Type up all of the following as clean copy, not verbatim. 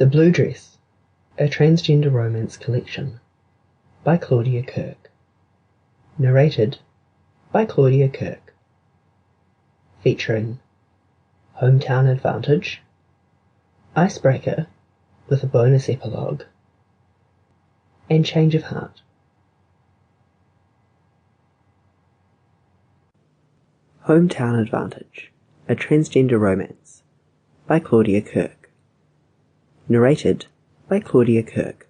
The Blue Dress, a Transgender Romance Collection, by Claudia Kirk. Narrated by Claudia Kirk. Featuring Hometown Advantage, Icebreaker with a bonus epilogue, and Change of Heart. Hometown Advantage, a Transgender Romance, by Claudia Kirk. Narrated by Claudia Kirk.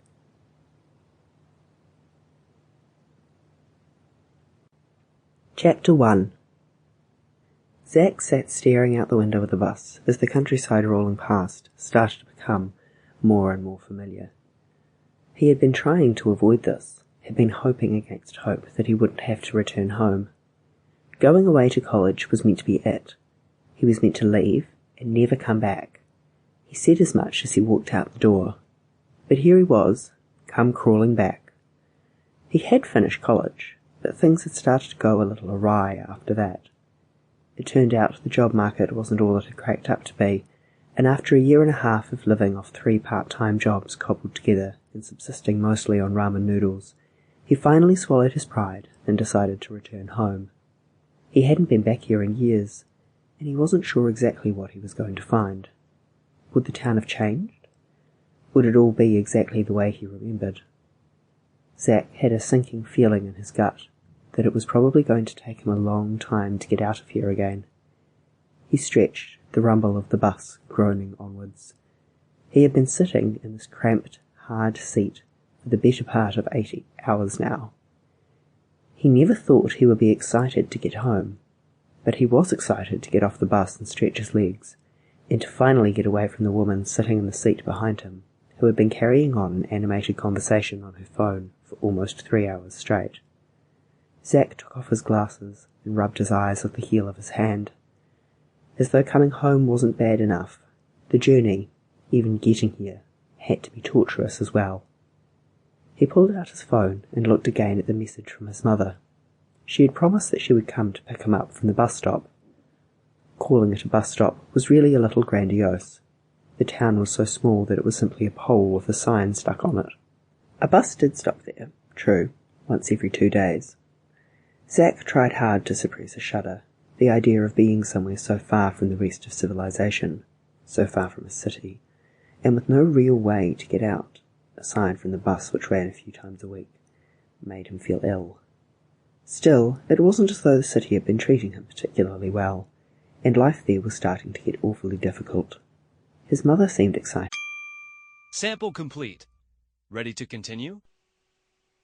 Chapter 1. Zack sat staring out the window of the bus as the countryside rolling past started to become more and more familiar. He had been trying to avoid this, had been hoping against hope that he wouldn't have to return home. Going away to college was meant to be it. He was meant to leave and never come back. He said as much as he walked out the door. But here he was, come crawling back. He had finished college, but things had started to go a little awry after that. It turned out the job market wasn't all it had cracked up to be, and after a year and a half of living off 3 part-time jobs cobbled together and subsisting mostly on ramen noodles, he finally swallowed his pride and decided to return home. He hadn't been back here in years, and he wasn't sure exactly what he was going to find. Would the town have changed? Would it all be exactly the way he remembered? Zack had a sinking feeling in his gut that it was probably going to take him a long time to get out of here again. He stretched, the rumble of the bus groaning onwards. He had been sitting in this cramped, hard seat for the better part of 80 hours now. He never thought he would be excited to get home, but he was excited to get off the bus and stretch his legs, and to finally get away from the woman sitting in the seat behind him, who had been carrying on an animated conversation on her phone for almost 3 hours straight. Zack took off his glasses and rubbed his eyes with the heel of his hand. As though coming home wasn't bad enough, the journey, even getting here, had to be torturous as well. He pulled out his phone and looked again at the message from his mother. She had promised that she would come to pick him up from the bus stop. Calling it a bus stop was really a little grandiose. The town was so small that it was simply a pole with a sign stuck on it. A bus did stop there, true, once every 2 days. Zack tried hard to suppress a shudder, the idea of being somewhere so far from the rest of civilization, so far from a city, and with no real way to get out, aside from the bus which ran a few times a week, made him feel ill. Still, it wasn't as though the city had been treating him particularly well, and life there was starting to get awfully difficult. His mother seemed excited. Sample complete. Ready to continue?